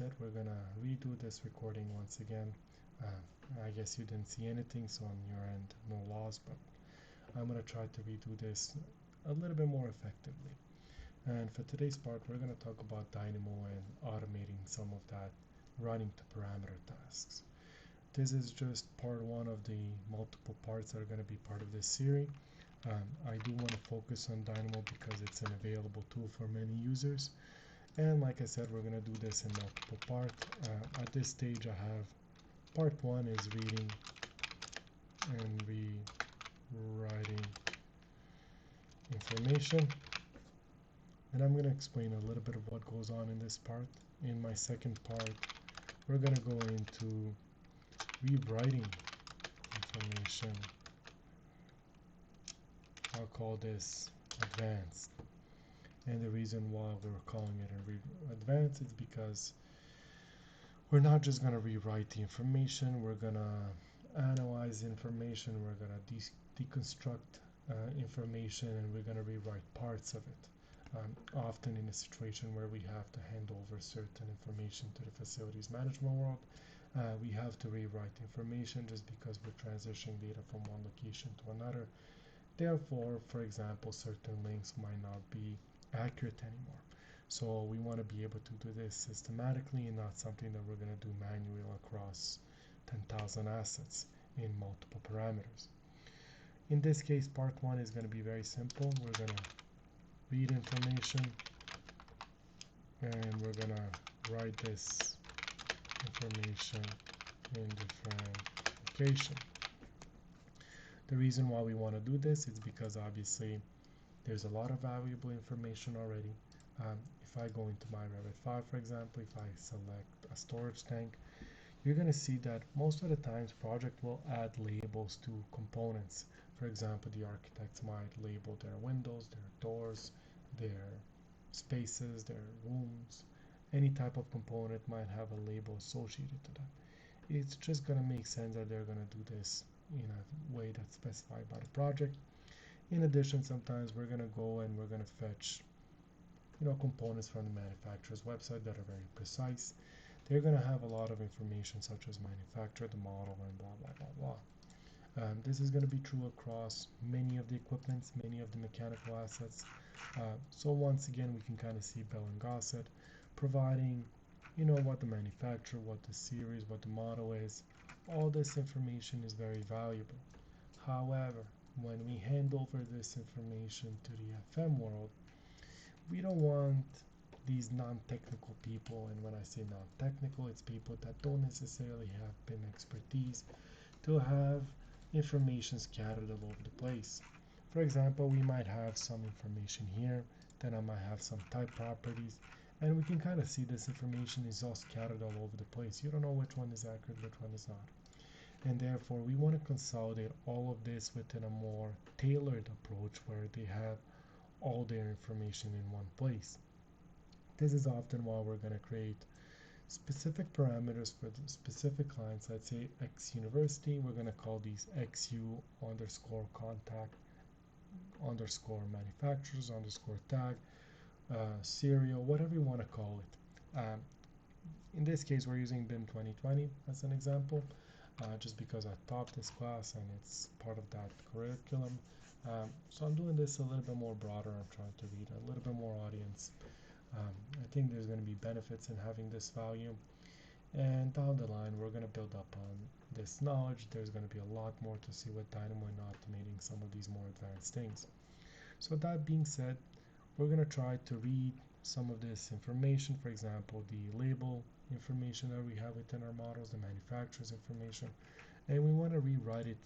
said, we're gonna redo this recording once again. I guess you didn't see anything, so on your end, no loss, but I'm gonna try to redo this a little bit more effectively. And for today's part, we're gonna talk about Dynamo and automating some of that running to parameter tasks. This is just part one of the multiple parts that are going to be part of this series. I do want to focus on Dynamo because it's an available tool for many users. And like I said, we're going to do this in multiple parts. At this stage, I have part one is reading and rewriting information. And I'm going to explain a little bit of what goes on in this part. In my second part, we're going to go into rewriting information. I'll call this advanced. And the reason why we're calling it advanced is because we're not just going to rewrite the information, we're going to analyze information, we're going to deconstruct information, and we're going to rewrite parts of it. Often in a situation where we have to hand over certain information to the facilities management world, we have to rewrite information just because we're transitioning data from one location to another. Therefore, for example, certain links might not be accurate anymore. So we want to be able to do this systematically and not something that we're going to do manually across 10,000 assets in multiple parameters. In this case, part one is going to be very simple. We're going to read information and we're going to write this information in different location. The reason why we want to do this is because obviously there's a lot of valuable information already. If I go into my Revit 5, for example, if I select a storage tank, you're going to see that most of the times project will add labels to components. For example, the architects might label their windows, their doors, their spaces, their rooms. Any type of component might have a label associated to that. It's just going to make sense that they're going to do this in a way that's specified by the project. In addition, sometimes we're going to go and we're going to fetch components from the manufacturer's website that are very precise. They're going to have a lot of information such as manufacturer, the model, and blah blah blah blah. This is going to be true across many of the equipments, many of the mechanical assets. So once again, we can kind of see bell and gossip, providing what the manufacturer, what the series, what the model is. All this information is very valuable. However, when we hand over this information to the FM world, we don't want these non-technical people, and when I say non-technical, it's people that don't necessarily have BIM expertise, to have information scattered all over the place. For example, we might have some information here, then I might have some type properties, and we can kind of see this information is all scattered all over the place. You don't know which one is accurate, which one is not. And therefore, we want to consolidate all of this within a more tailored approach where they have all their information in one place. This is often why we're going to create specific parameters for the specific clients. Let's say X University, we're going to call these XU underscore contact underscore manufacturers underscore tag serial, whatever you want to call it. In this case, we're using BIM 2020 as an example, just because I taught this class and it's part of that curriculum. So I'm doing this a little bit more broader. I'm trying to read a little bit more audience. I think there's going to be benefits in having this value. And down the line, we're going to build up on this knowledge. There's going to be a lot more to see with Dynamo and automating some of these more advanced things. So that being said, we're going to try to read some of this information. For example, the label information that we have within our models, the manufacturer's information, and we want to rewrite it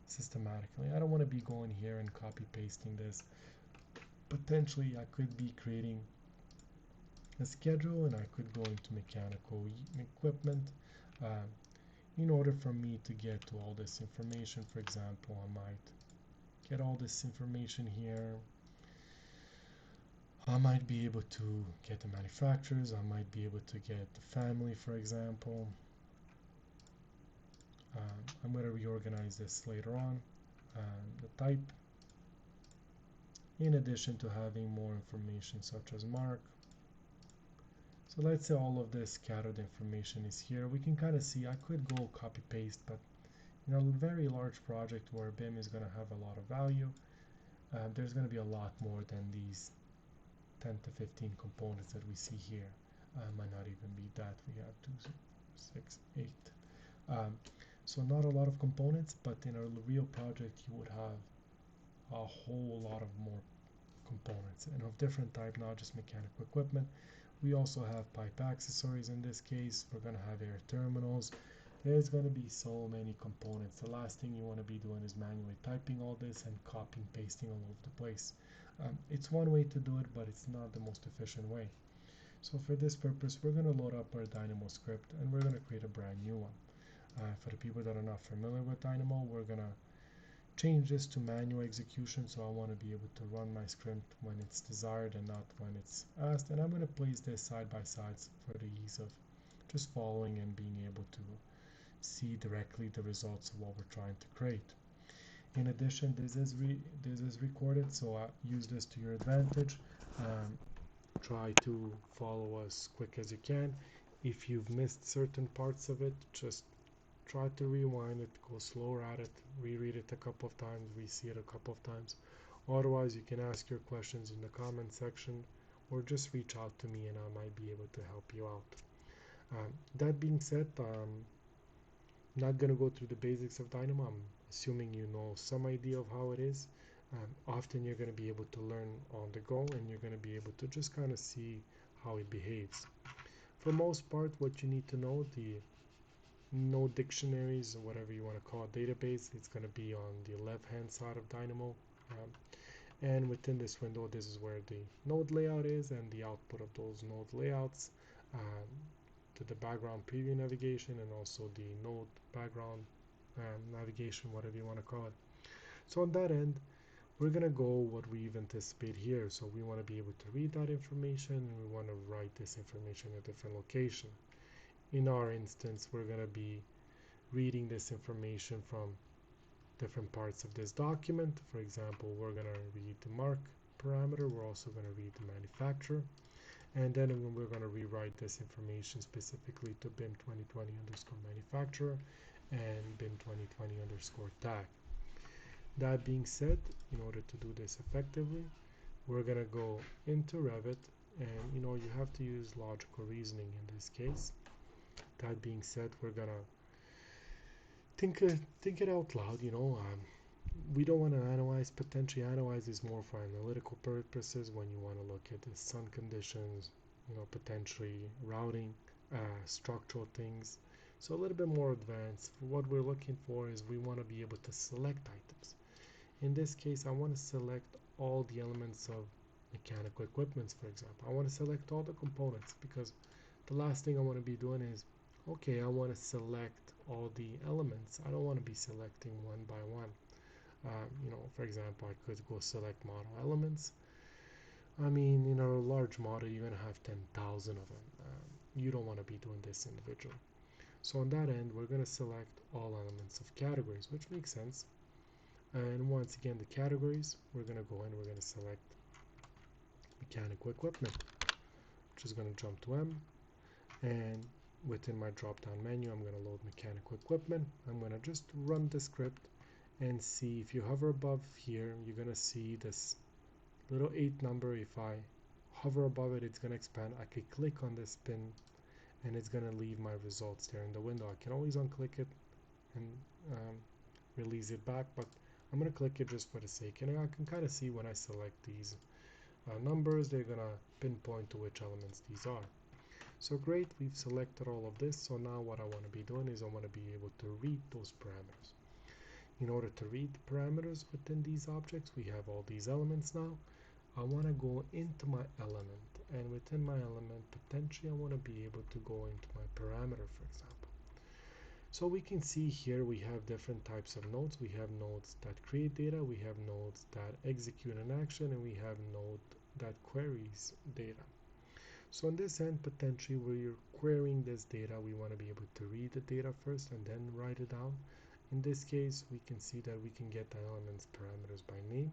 systematically. I don't want to be going here and copy pasting this. Potentially, I could be creating a schedule and I could go into mechanical equipment in order for me to get to all this information. For example, I might get all this information here. I might be able to get the manufacturers, I might be able to get the family, for example. I'm going to reorganize this later on. The type, in addition to having more information such as mark, So let's say all of this scattered information is here. We can kind of see, I could go copy paste, but in a very large project where BIM is going to have a lot of value, there's going to be a lot more than these 10 to 15 components that we see here. Might not even be that. We have 2, 6, 8. So not a lot of components, but in a real project you would have a whole lot of more components and of different type, not just mechanical equipment. We also have pipe accessories in this case. We're going to have air terminals. There's going to be so many components. The last thing you want to be doing is manually typing all this and copying pasting all over the place. It's one way to do it, but it's not the most efficient way. So for this purpose, we're going to load up our Dynamo script and we're going to create a brand new one. For the people that are not familiar with Dynamo, we're going to change this to manual execution, so I want to be able to run my script when it's desired and not when it's asked. And I'm going to place this side by side for the ease of just following and being able to see directly the results of what we're trying to create. In addition, this is recorded, so use this to your advantage. Try to follow as quick as you can. If you've missed certain parts of it, just try to rewind it, go slower at it, reread it a couple of times, re-see it a couple of times. Otherwise, you can ask your questions in the comment section or just reach out to me and I might be able to help you out. That being said, I'm not going to go through the basics of Dynamo. I'm assuming you know some idea of how it is. Often you're going to be able to learn on the go and you're going to be able to just kind of see how it behaves. For most part, what you need to know, the no dictionaries or whatever you want to call it, database, it's going to be on the left hand side of Dynamo, and within this window this is where the node layout is and the output of those node layouts to the background preview navigation and also the node background navigation, whatever you want to call it. So on that end, we're going to go what we've anticipated here. So we want to be able to read that information and we want to write this information in a different location. In our instance, we're going to be reading this information from different parts of this document. For example, we're going to read the mark parameter. We're also going to read the manufacturer. And then we're going to rewrite this information specifically to BIM 2020 underscore manufacturer and BIM 2020 underscore tag. That being said, in order to do this effectively, we're going to go into Revit and you have to use logical reasoning in this case. That being said, we're gonna think it out loud. We don't want to analyze. Potentially, analyze is more for analytical purposes when you want to look at the sun conditions. Potentially routing, structural things. So a little bit more advanced. What we're looking for is we want to be able to select items. In this case, I want to select all the elements of mechanical equipment, for example. I want to select all the components because the last thing I want to be doing is, okay, I want to select all the elements. I don't want to be selecting one by one. For example, I could go select model elements. I mean, in a large model, you're going to have 10,000 of them. You don't want to be doing this individually. So on that end, we're going to select all elements of categories, which makes sense. And once again, the categories, we're going to go and we're going to select mechanical equipment, which is going to jump to M. And within my drop-down menu, I'm going to load mechanical equipment. I'm going to just run the script and see. If you hover above here, you're going to see this little 8 number. If I hover above it, it's going to expand. I could click on this pin and it's going to leave my results there in the window. I can always unclick it and release it back, but I'm going to click it just for the sake. And I can kind of see when I select these numbers, they're going to pinpoint to which elements these are. So great, we've selected all of this. So now what I want to be doing is I want to be able to read those parameters. In order to read the parameters within these objects, we have all these elements now. I want to go into my element, and within my element, potentially I want to be able to go into my parameter, for example. So we can see here we have different types of nodes. We have nodes that create data, we have nodes that execute an action, and we have node that queries data. So on this end, potentially we're querying this data. We want to be able to read the data first and then write it down. In this case, we can see that we can get the elements parameters by name,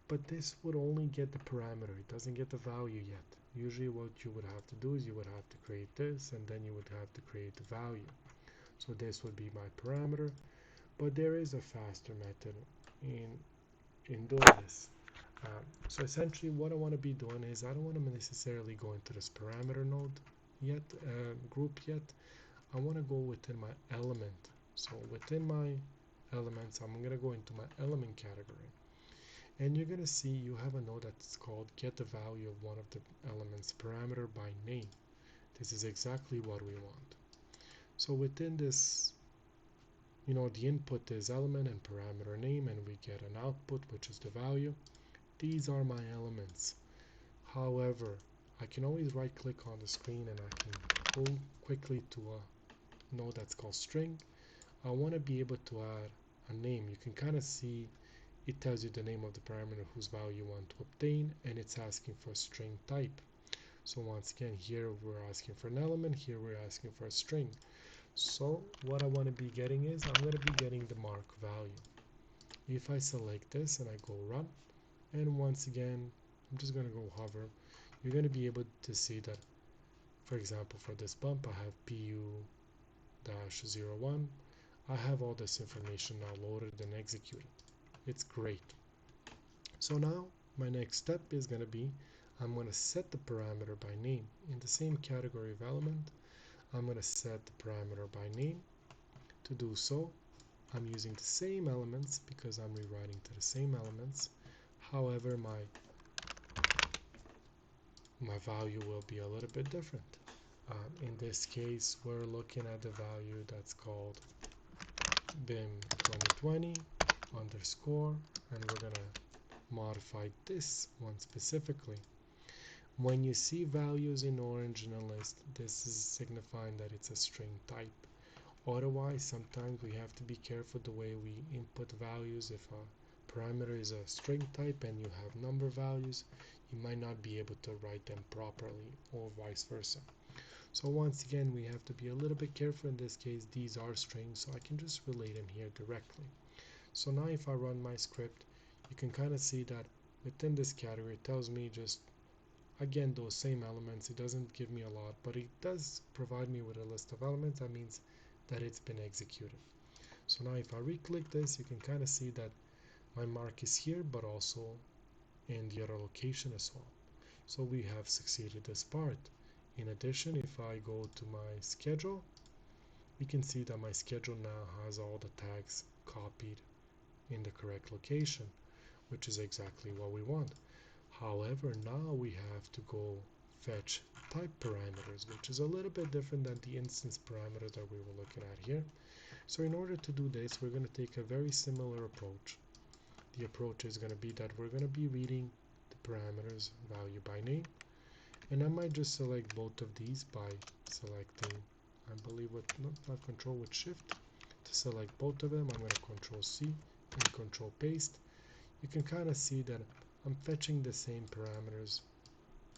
but this would only get the parameter. It doesn't get the value yet. Usually what you would have to do is you would have to create this, and then you would have to create the value. So this would be my parameter, but there is a faster method in doing this. So essentially what I want to be doing is I don't want to necessarily go into this parameter node yet, group yet. I want to go within my element. So within my elements, I'm going to go into my element category. And you're going to see you have a node that's called get the value of one of the elements parameter by name. This is exactly what we want. So within this, the input is element and parameter name, and we get an output, which is the value. These are my elements. However, I can always right click on the screen and I can go quickly to a node that's called string. I want to be able to add a name. You can kind of see it tells you the name of the parameter whose value you want to obtain, and it's asking for a string type. So once again, here we're asking for an element, here we're asking for a string. So what I want to be getting is I'm going to be getting the mark value. If I select this and I go run, and once again I'm just going to go hover, you're going to be able to see that, for example, for this bump I have pu-01. I have all this information now loaded and executed. It's great. So now my next step is going to be I'm going to set the parameter by name. In the same category of element, I'm going to set the parameter by name. To do so, I'm using the same elements because I'm rewriting to the same elements. However, my value will be a little bit different. In this case, we're looking at the value that's called BIM 2020 underscore, and we're going to modify this one specifically. When you see values in orange in a list, this is signifying that it's a string type. Otherwise, sometimes we have to be careful the way we input values. If a parameter is a string type and you have number values, you might not be able to write them properly, or vice versa. So once again, we have to be a little bit careful. In this case, these are strings, so I can just relate them here directly. So now if I run my script, you can kind of see that within this category, it tells me just, again, those same elements. It doesn't give me a lot, but it does provide me with a list of elements. That means that it's been executed. So now if I re-click this, you can kind of see that my mark is here, but also in the other location as well. So we have succeeded this part. In addition, if I go to my schedule, we can see that my schedule now has all the tags copied in the correct location, which is exactly what we want. However, now we have to go fetch type parameters, which is a little bit different than the instance parameters that we were looking at here. So in order to do this, we're going to take a very similar approach. The approach is going to be that we're going to be reading the parameters value by name, and I might just select both of these by selecting, I believe, not control, with shift to select both of them. I'm going to control C and control paste. You can kind of see that I'm fetching the same parameters.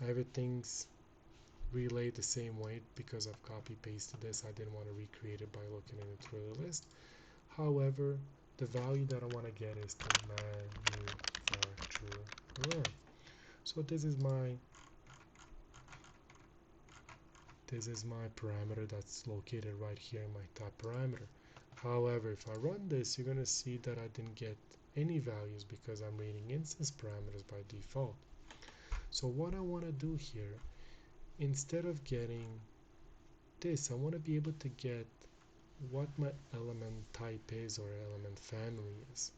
Everything's relayed the same way because I've copy pasted this. I didn't want to recreate it by looking at it through the list. However, the value that I want to get is the manufacturer. So this is my parameter that's located right here in my top parameter. However, if I run this, you're going to see that I didn't get any values because I'm reading instance parameters by default. So what I want to do here, instead of getting this, I want to be able to get what my element type is or element family is.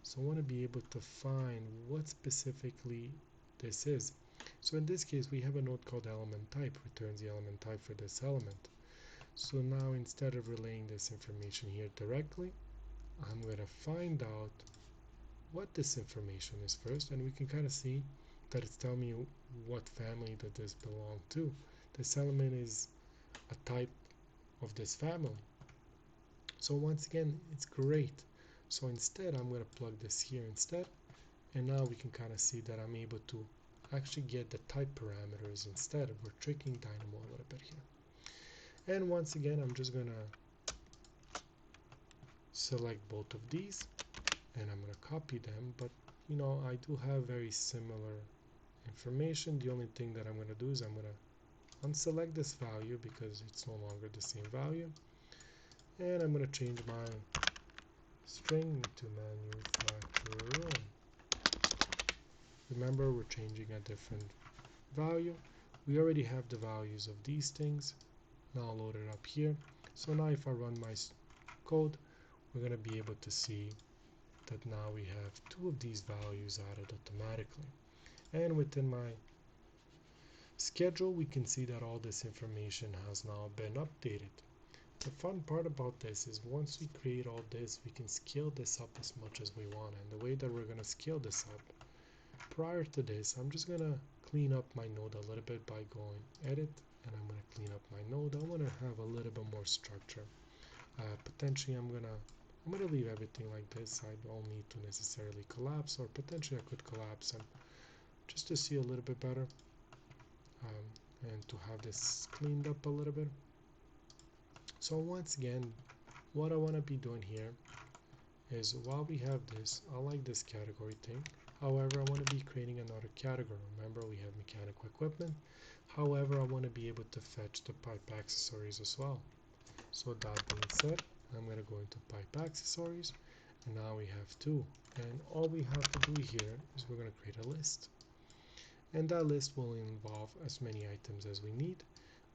So I want to be able to find what specifically this is. So in this case, we have a node called element type, returns the element type for this element. So now instead of relaying this information here directly, I'm going to find out what this information is first, and we can kind of see that it's telling me what family that this belongs to. This element is a type of this family. So once again, it's great. So instead, I'm going to plug this here instead, and now we can kind of see that I'm able to actually get the type parameters instead. We're tricking Dynamo a little bit here. And once again, I'm just going to select both of these, and I'm going to copy them, but I do have very similar information. The only thing that I'm going to do is I'm going to unselect this value because it's no longer the same value, and I'm going to change my string to manufacturer. Remember, we're changing a different value. We already have the values of these things. Now I'll load it up here. So now if I run my code, we're going to be able to see that now we have two of these values added automatically. And within my schedule, we can see that all this information has now been updated. The fun part about this is once we create all this, we can scale this up as much as we want. And the way that we're going to scale this up, prior to this, I'm just going to clean up my node a little bit by going edit, and I'm going to clean up my node. I want to have a little bit more structure. Potentially I'm gonna leave everything like this. I don't need to necessarily collapse, or potentially I could collapse and just to see a little bit better, and to have this cleaned up a little bit. So once again, what I want to be doing here is, while we have this, I like this category thing. However, I want to be creating another category. Remember, we have mechanical equipment. However, I want to be able to fetch the pipe accessories as well. So that being said, I'm going to go into pipe accessories, and now we have two. And all we have to do here is we're going to create a list. And that list will involve as many items as we need.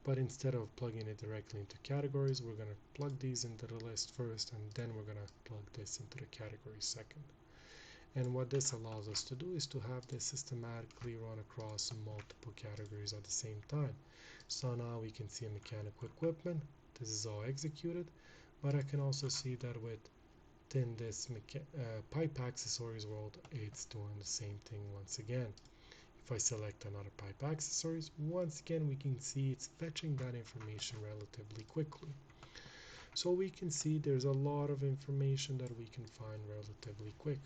But instead of plugging it directly into categories, we're going to plug these into the list first, and then we're going to plug this into the category second. And what this allows us to do is to have this systematically run across multiple categories at the same time. So now we can see a mechanical equipment. This is all executed, but I can also see that within this pipe accessories world, it's doing the same thing once again. If I select another pipe accessories, once again we can see it's fetching that information relatively quickly. So we can see there's a lot of information that we can find relatively quick.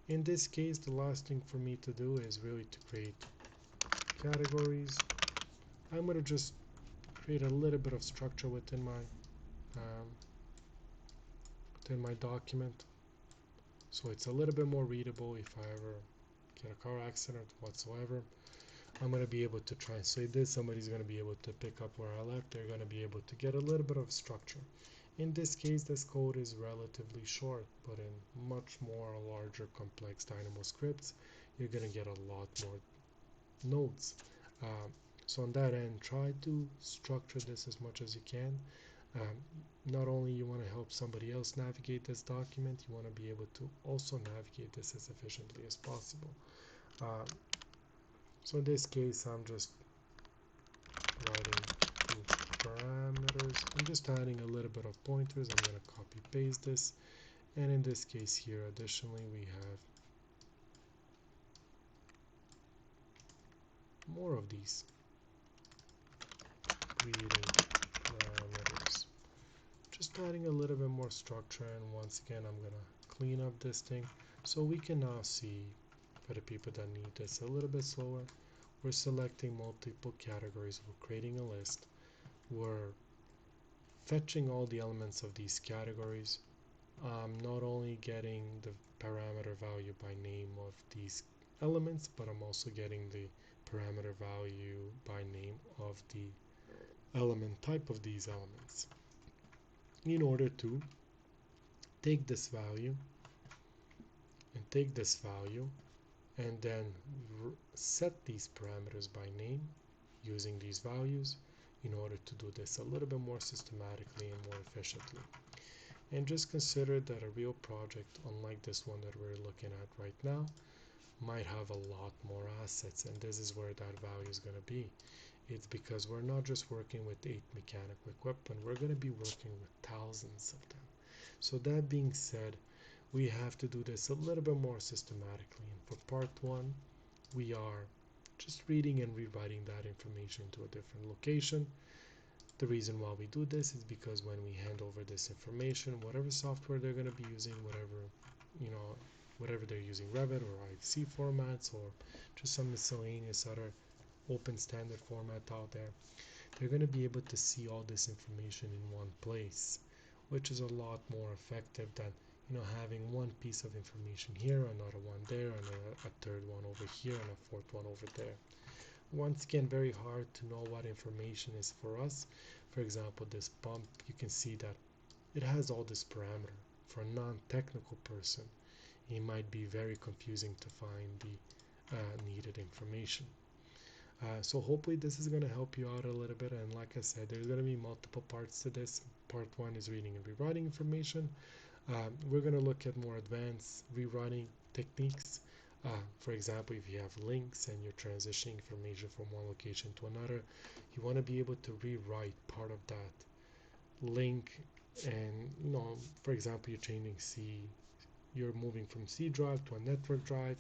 In this case, the last thing for me to do is really to create categories. I'm going to just create a little bit of structure within my document, so it's a little bit more readable. If I ever get a car accident whatsoever, I'm going to be able to translate this. Somebody's going to be able to pick up where I left. They're going to be able to get a little bit of structure. In this case, this code is relatively short, but in much more larger complex Dynamo scripts, you're going to get a lot more nodes. So on that end, try to structure this as much as you can. Not only you want to help somebody else navigate this document, you want to be able to also navigate this as efficiently as possible. So in this case, I'm just writing parameters. I'm just adding a little bit of pointers. I'm going to copy paste this, and in this case here, additionally, we have more of these creating parameters. Just adding a little bit more structure, and once again I'm going to clean up this thing so we can now see, for the people that need this a little bit slower, we're selecting multiple categories, we're creating a list, we're fetching all the elements of these categories. I'm not only getting the parameter value by name of these elements, but I'm also getting the parameter value by name of the element type of these elements, in order to take this value and then set these parameters by name using these values, in order to do this a little bit more systematically and more efficiently. And just consider that a real project, unlike this one that we're looking at right now, might have a lot more assets, and this is where that value is going to be. It's because we're not just working with 8 mechanical equipment, we're going to be working with thousands of them. So that being said, we have to do this a little bit more systematically. And for part 1, we are just reading and rewriting that information to a different location. The reason why we do this is because when we hand over this information, whatever software they're going to be using, whatever they're using, Revit or IFC formats, or just some miscellaneous other open standard format out there, they're going to be able to see all this information in one place, which is a lot more effective than having one piece of information here, another one there, and a third one over here, and a fourth one over there. Once again, very hard to know what information is for us. For example, this pump, you can see that it has all this parameter. For a non-technical person, it might be very confusing to find the needed information. So hopefully this is going to help you out a little bit, and like I said, there's going to be multiple parts to this. Part one is reading and rewriting information. We're going to look at more advanced rewriting techniques. For example, if you have links and you're transitioning information from one location to another, you want to be able to rewrite part of that link. And for example, you're moving from C drive to a network drive.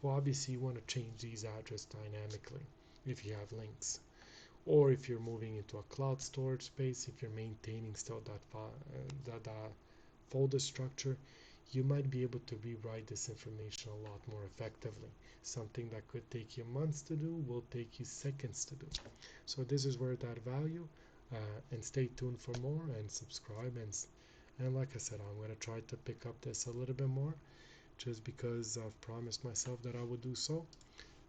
Well, obviously you want to change these addresses dynamically if you have links, or if you're moving into a cloud storage space, if you're maintaining still that folder structure, you might be able to rewrite this information a lot more effectively. Something that could take you months to do will take you seconds to do. So this is where that value, and stay tuned for more and subscribe, and like I said, I'm going to try to pick up this a little bit more, just because I've promised myself that I would do so.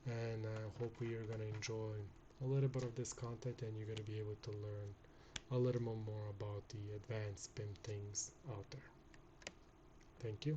And hopefully you're going to enjoy a little bit of this content, and you're going to be able to learn a little bit more about the advanced BIM things out there. Thank you.